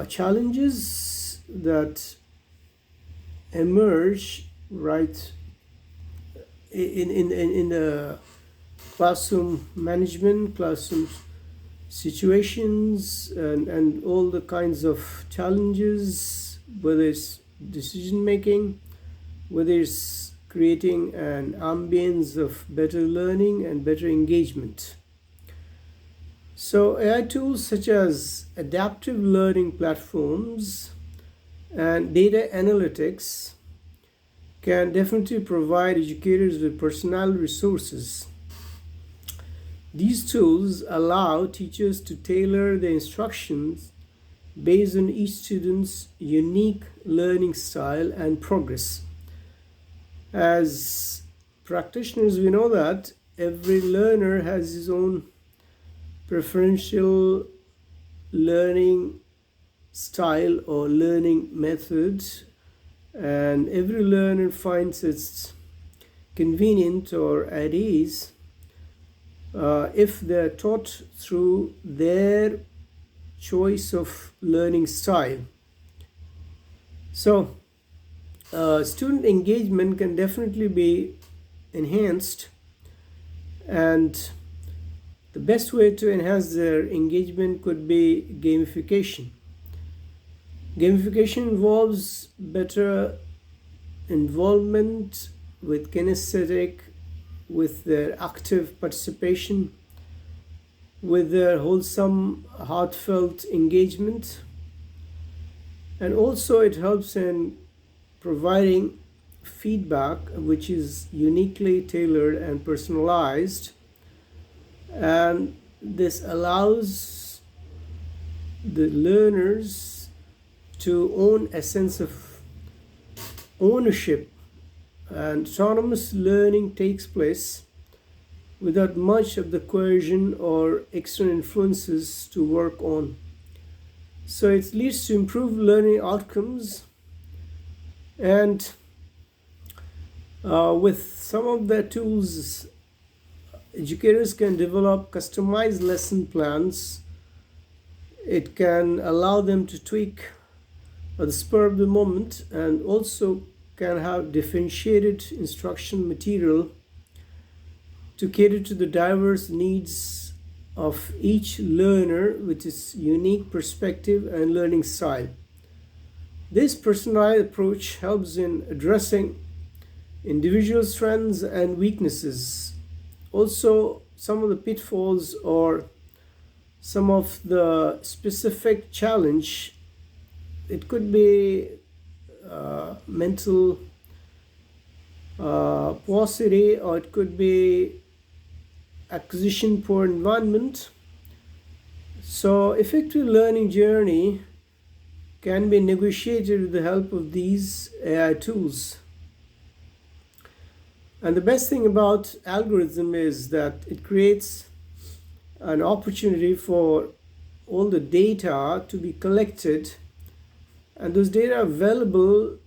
challenges that emerge right in the classroom management, classroom situations, and all the kinds of challenges, whether it's decision making, whether it's creating an ambience of better learning and better engagement. So AI tools such as adaptive learning platforms and data analytics can definitely provide educators with personal resources. These tools allow teachers to tailor their instructions based on each student's unique learning style and progress. As practitioners, we know that every learner has his own preferential learning style or learning method, and every learner finds it convenient or at ease if they're taught through their choice of learning style. So student engagement can definitely be enhanced, and the best way to enhance their engagement could be gamification. Gamification involves better involvement with kinesthetic, with their active participation, with their wholesome, heartfelt engagement. And also it helps in providing feedback which is uniquely tailored and personalized. And this allows the learners to own a sense of ownership, and autonomous learning takes place without much of the coercion or external influences to work on. So it leads to improved learning outcomes, and with some of the tools, educators can develop customized lesson plans. It can allow them to tweak at the spur of the moment, and also can have differentiated instruction material to cater to the diverse needs of each learner with its unique perspective and learning style. This personalized approach helps in addressing individual strengths and weaknesses. Also, some of the pitfalls or some of the specific challenge, it could be mental paucity, or it could be acquisition poor environment. So effective learning journey can be negotiated with the help of these AI tools. And the best thing about algorithm is that it creates an opportunity for all the data to be collected, and those data available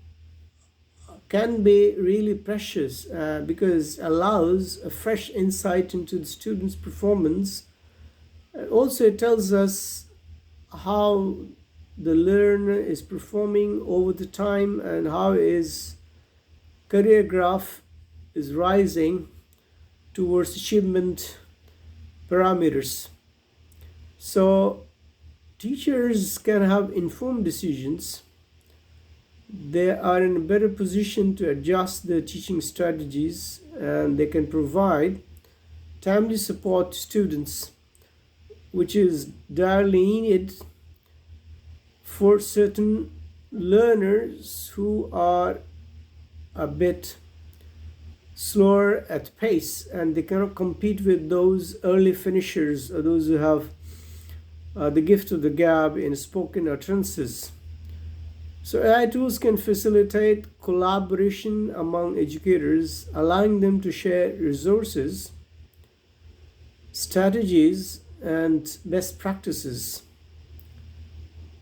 can be really precious because it allows a fresh insight into the student's performance. And also it tells us how the learner is performing over the time and how his career graph is rising towards achievement parameters. So teachers can have informed decisions. They are in a better position to adjust their teaching strategies, and they can provide timely support to students, which is direly needed for certain learners who are a bit slower at pace, and they cannot compete with those early finishers or those who have the gift of the gab in spoken utterances. So AI tools can facilitate collaboration among educators, allowing them to share resources, strategies, and best practices.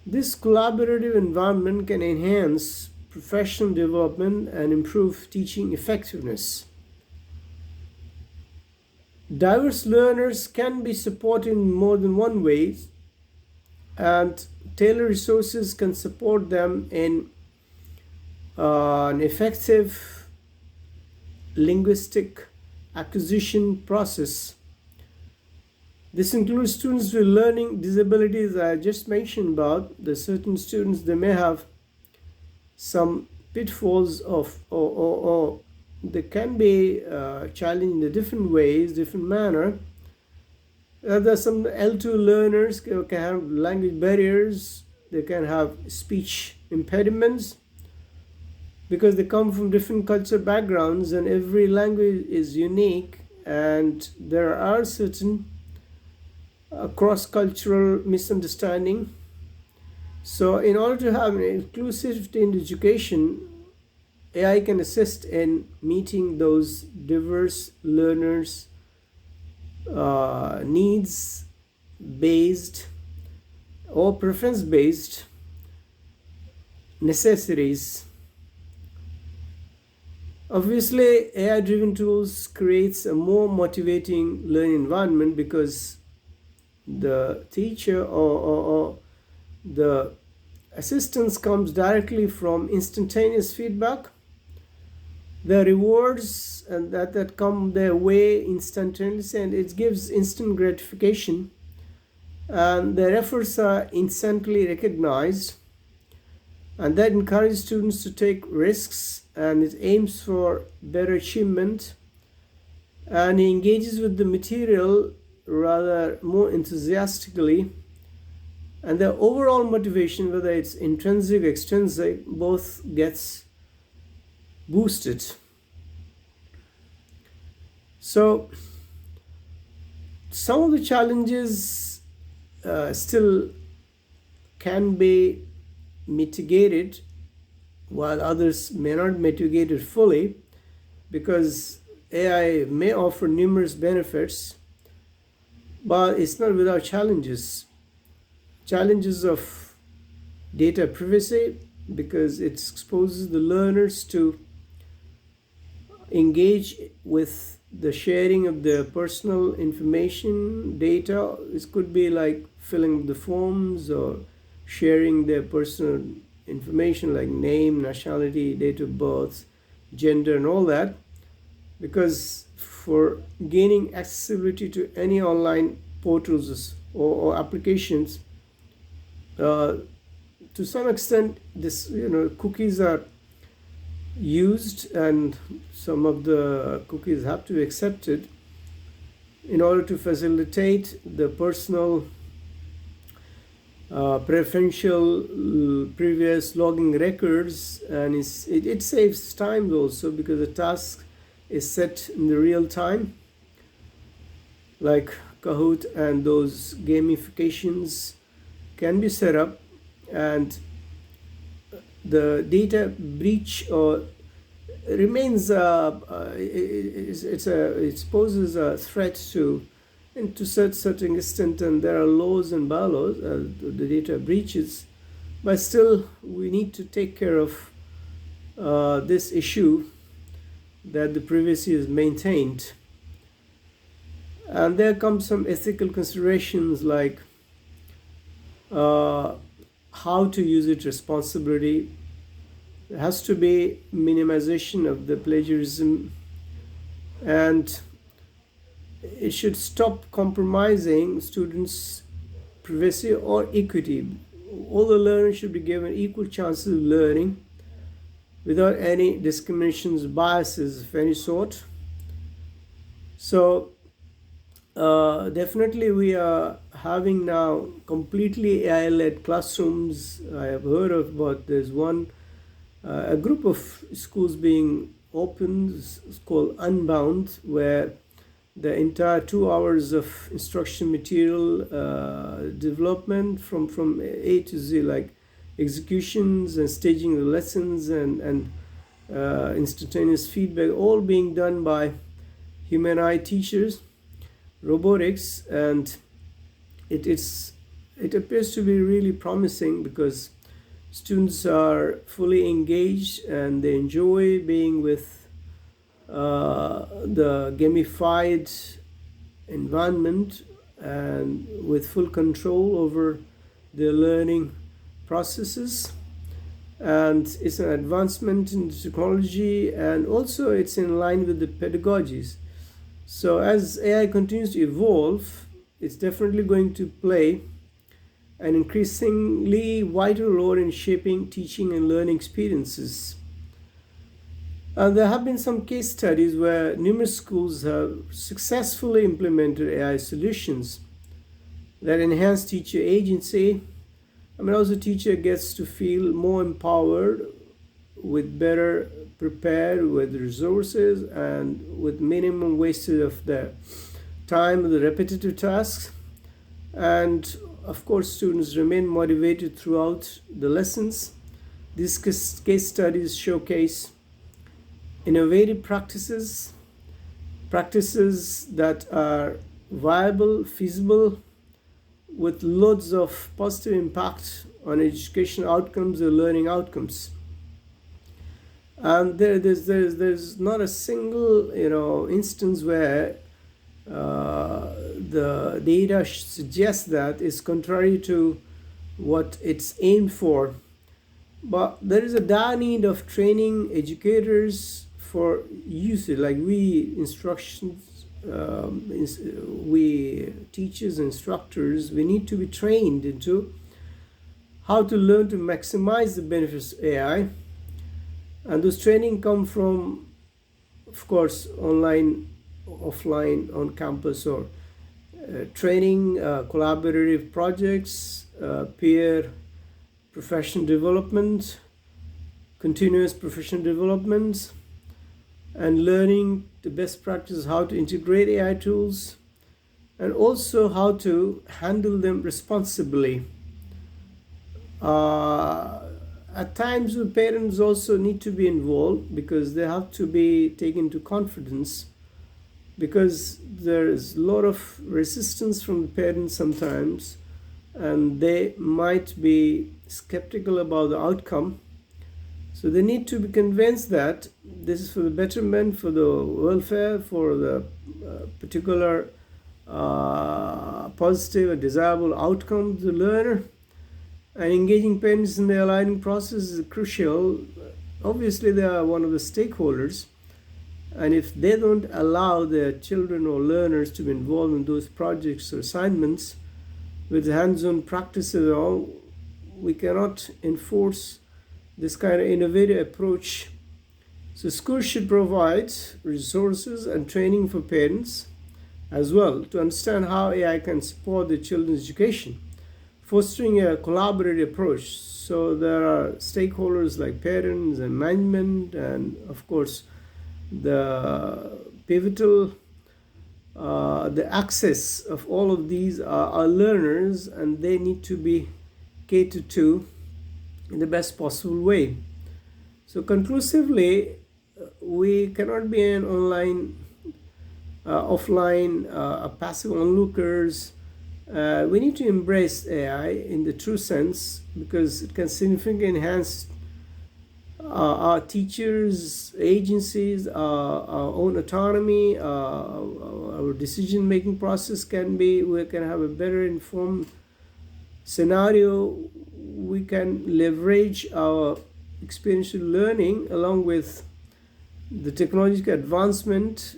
This collaborative environment can enhance professional development and improve teaching effectiveness. Diverse learners can be supported in more than one way. and tailored resources can support them in an effective linguistic acquisition process. This includes students with learning disabilities. I just mentioned about the certain students, they may have some pitfalls of, or they can be challenged in a different ways, different manner. There are some L2 learners can have language barriers, they can have speech impediments because they come from different cultural backgrounds, and every language is unique, and there are certain cross-cultural misunderstanding. So in order to have an inclusivity in education, AI can assist in meeting those diverse learners' needs based or preference based necessities. Obviously, AI driven tools creates a more motivating learning environment because the teacher or the assistance comes directly from instantaneous feedback. The rewards and that come their way instantaneously, and it gives instant gratification, and their efforts are instantly recognized, and that encourages students to take risks, and it aims for better achievement, and he engages with the material rather more enthusiastically, and the overall motivation, whether it's intrinsic or extrinsic, both gets boosted. So some of the challenges still can be mitigated, while others may not mitigate it fully, because AI may offer numerous benefits, but it's not without challenges. Challenges of data privacy, because it exposes the learners to engage with the sharing of their personal information, data. This could be like filling the forms or sharing their personal information like name, nationality, date of birth, gender, and all that. Because for gaining accessibility to any online portals or applications, to some extent, this cookies are used, and some of the cookies have to be accepted in order to facilitate the personal preferential previous logging records, and it saves time also because the task is set in the real time, like Kahoot, and those gamifications can be set up, and the data breach or remains it poses a threat to certain extent, and there are laws and bylaws, the data breaches, but still we need to take care of this issue, that the privacy is maintained. And there comes some ethical considerations like how to use it responsibly. There has to be minimization of the plagiarism, and it should stop compromising students' privacy or equity. All the learners should be given equal chances of learning without any discriminations, biases of any sort. So definitely we are having now completely AI-led classrooms. I have heard about there's one a group of schools being opened, it's called Unbound, where the entire 2 hours of instruction material development from A to Z, like executions and staging the lessons and instantaneous feedback, all being done by human eye teachers, robotics, and it appears to be really promising because students are fully engaged and they enjoy being with the gamified environment and with full control over their learning processes, and it's an advancement in technology, and also it's in line with the pedagogies. So as AI continues to evolve, it's definitely going to play an increasingly vital role in shaping teaching and learning experiences. There have been some case studies where numerous schools have successfully implemented AI solutions that enhance teacher agency. Also teacher gets to feel more empowered, with better prepared, with resources, and with minimum wastage of their time with the repetitive tasks. And of course, students remain motivated throughout the lessons. These case studies showcase innovative practices that are viable, feasible, with loads of positive impact on education outcomes or learning outcomes. And there's not a single instance where the data suggests that is contrary to what it's aimed for. But there is a dire need of training educators for usage, like we teachers, instructors, we need to be trained into how to learn to maximize the benefits of AI. And those training come from, of course, online, offline, on campus, or training, collaborative projects, peer professional development, continuous professional development, and learning the best practices, how to integrate AI tools, and also how to handle them responsibly. At times, the parents also need to be involved, because they have to be taken into confidence, because there is a lot of resistance from the parents sometimes, and they might be skeptical about the outcome. So they need to be convinced that this is for the betterment, for the welfare, for the particular positive and desirable outcome of the learner. And engaging parents in the learning process is crucial. Obviously, they are one of the stakeholders. And if they don't allow their children or learners to be involved in those projects or assignments with hands-on practices, all, we cannot enforce this kind of innovative approach. So schools should provide resources and training for parents as well, to understand how AI can support the children's education, fostering a collaborative approach. So there are stakeholders like parents and management, and of course the pivotal, the access of all of these are learners, and they need to be catered to in the best possible way. So conclusively, we cannot be an online, offline, passive onlookers. We need to embrace AI in the true sense, because it can significantly enhance our teachers, agencies, our own autonomy, our decision-making process we can have a better informed scenario. We can leverage our experiential learning along with the technological advancement,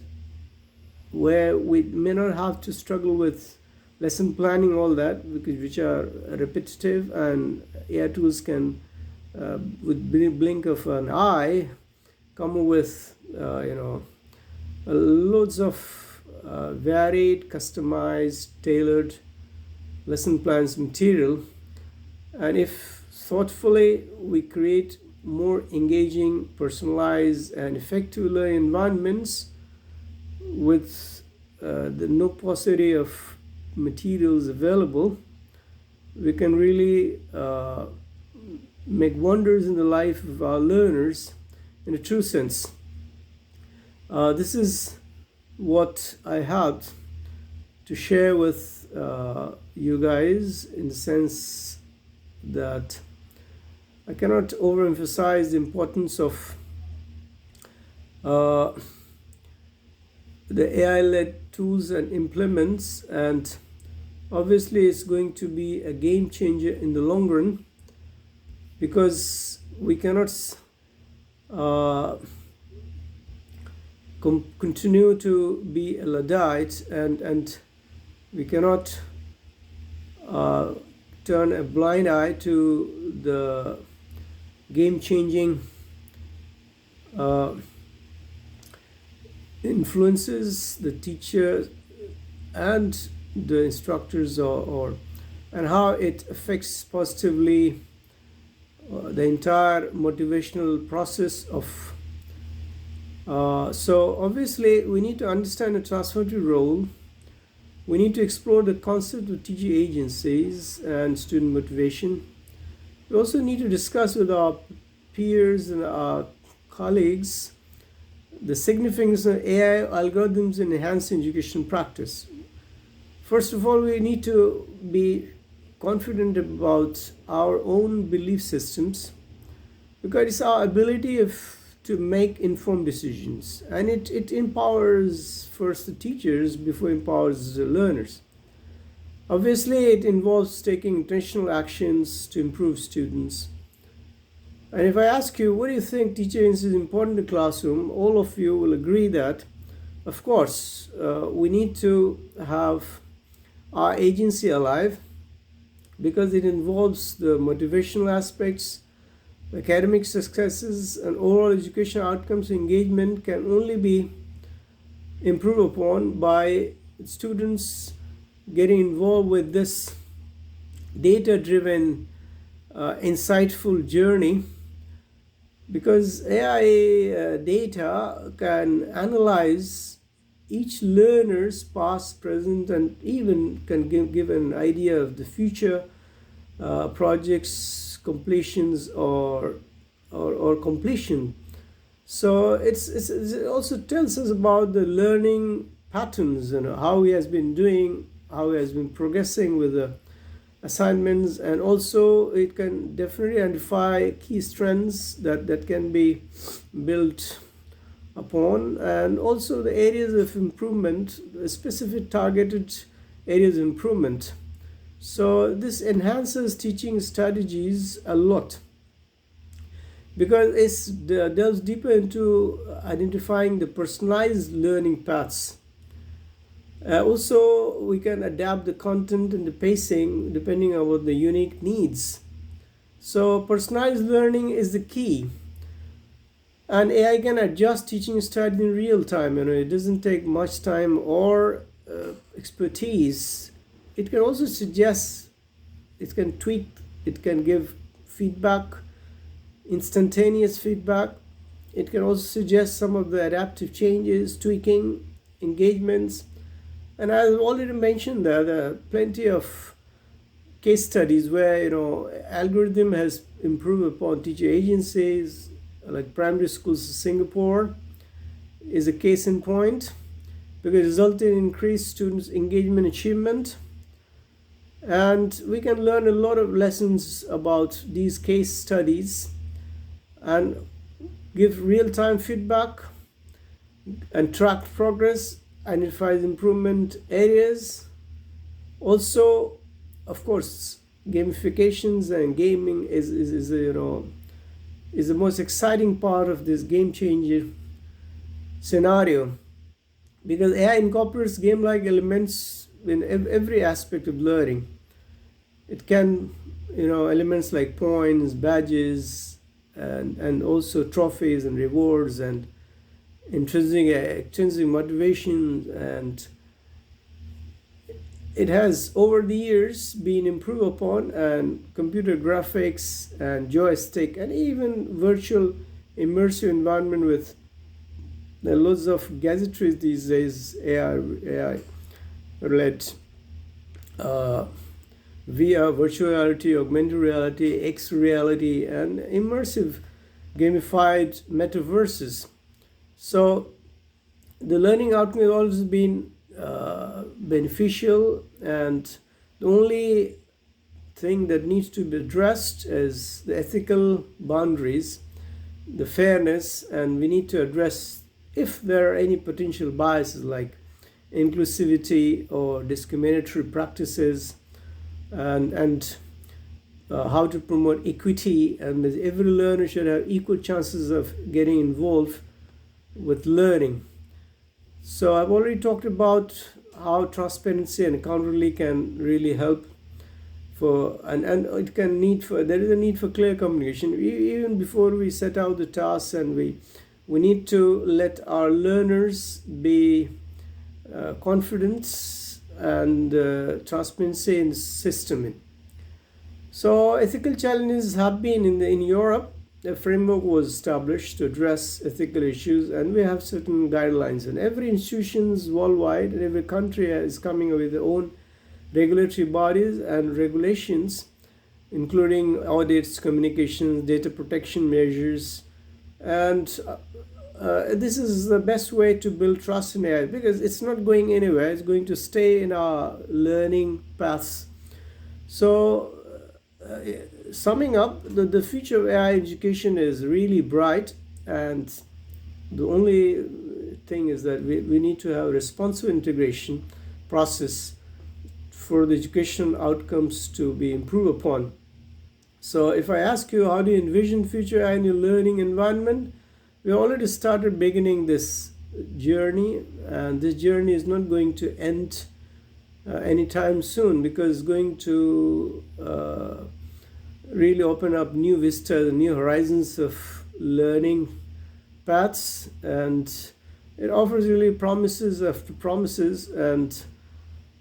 where we may not have to struggle with lesson planning, all that, which are repetitive, and AI tools can, with blink of an eye, come up with loads of varied, customized, tailored lesson plans material. And if thoughtfully we create more engaging, personalized, and effective learning environments with the no paucity of materials available, we can really make wonders in the life of our learners in a true sense. This is what I had to share with you guys, in the sense that I cannot overemphasize the importance of the AI-led tools and implements, and obviously it's going to be a game changer in the long run, because we cannot uh, continue to be a Luddite, and we cannot uh, turn a blind eye to the game changing uh, influences the teacher and the instructors, or and how it affects positively the entire motivational process of so obviously we need to understand the transformative role. We need to explore the concept of teaching agencies and student motivation. We also need to discuss with our peers and our colleagues the significance of AI algorithms in enhancing education practice. First of all, we need to be confident about our own belief systems, because it's our ability to make informed decisions, and it empowers first the teachers before it empowers the learners. Obviously, it involves taking intentional actions to improve students. And if I ask you, what do you think teaching is important in the classroom, all of you will agree that, of course, we need to have our agency alive, because it involves the motivational aspects, academic successes, and overall education outcomes. Engagement can only be improved upon by students getting involved with this data-driven, insightful journey, because AI data can analyze each learner's past, present, and even can give an idea of the future projects completions or completion. So it also tells us about the learning patterns, how he has been doing, how he has been progressing with the assignments, and also it can definitely identify key strengths that can be built upon, and also the areas of improvement, specific targeted areas of improvement. So this enhances teaching strategies a lot, because it delves deeper into identifying the personalized learning paths. Also, we can adapt the content and the pacing depending on what the unique needs. So personalized learning is the key, and AI can adjust teaching strategy in real time. It doesn't take much time or expertise. It can also suggest, it can tweak, it can give feedback, instantaneous feedback. It can also suggest some of the adaptive changes, tweaking, engagements. And I've already mentioned that there are plenty of case studies where algorithm has improved upon teacher agencies, like primary schools in Singapore is a case in point, because it resulted in increased students' engagement achievement. And we can learn a lot of lessons about these case studies and give real-time feedback and track progress, identify improvement areas. Also, of course, gamifications and gaming is the most exciting part of this game changer scenario, because AI incorporates game-like elements in every aspect of learning. It can, elements like points, badges, and also trophies and rewards and intrinsic motivation, and it has over the years been improved upon, and computer graphics and joystick and even virtual immersive environment with loads of gadgetry these days, AI led VR, virtual reality, augmented reality, X reality, and immersive gamified metaverses. So the learning outcome has always been beneficial, and the only thing that needs to be addressed is the ethical boundaries, the fairness, and we need to address if there are any potential biases like inclusivity or discriminatory practices, and how to promote equity, and every learner should have equal chances of getting involved with learning. So I've already talked about how transparency and accountability can really help for, and it can need for, there is a need for clear communication even before we set out the tasks, and we need to let our learners be confident and transparency in the system. So ethical challenges have been in Europe. A framework was established to address ethical issues, and we have certain guidelines. And every institutions worldwide and every country is coming up with their own regulatory bodies and regulations, including audits, communications, data protection measures, and this is the best way to build trust in AI, because it's not going anywhere. It's going to stay in our learning paths. So summing up, the future of AI education is really bright, and the only thing is that we need to have a responsive integration process for the educational outcomes to be improved upon. So if I ask you, how do you envision future AI in your learning environment? We already started beginning this journey, and this journey is not going to end anytime soon, because it's going to really open up new vistas, new horizons of learning paths, and it offers really promises after promises, and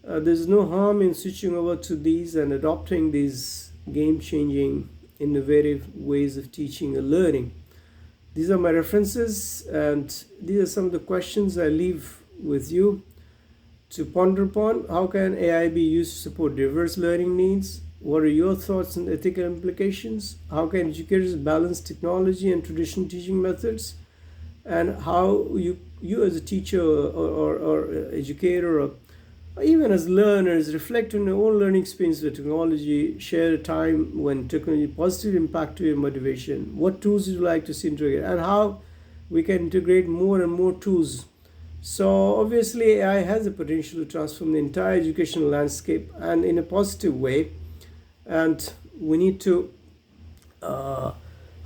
there's no harm in switching over to these and adopting these game-changing, innovative ways of teaching and learning. These are my references, and these are some of the questions I leave with you to ponder upon. How can AI be used to support diverse learning needs? What are your thoughts on ethical implications? How can educators balance technology and traditional teaching methods? And how you as a teacher or educator, or even as learners, reflect on your own learning experience with technology, share a time when technology positively impacted your motivation. What tools would you like to see integrated, and how we can integrate more and more tools. So obviously AI has the potential to transform the entire educational landscape, and in a positive way, and we need to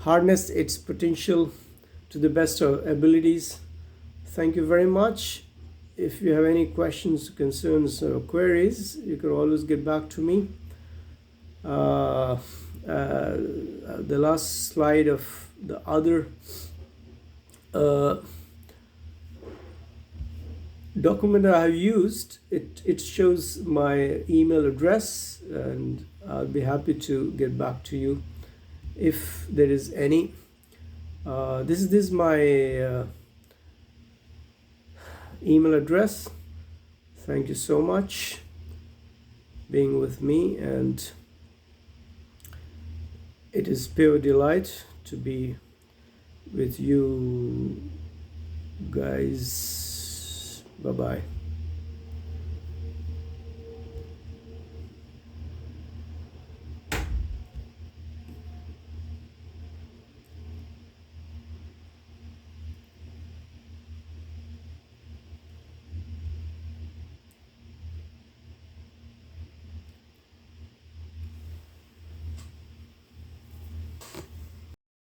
harness its potential to the best of abilities. Thank you very much. If you have any questions, concerns, or queries, you can always get back to me. The last slide of the other document I have used, it shows my email address, and I'll be happy to get back to you if there is any. This is my email address. Thank you so much being with me, and it is pure delight to be with you guys. Bye bye.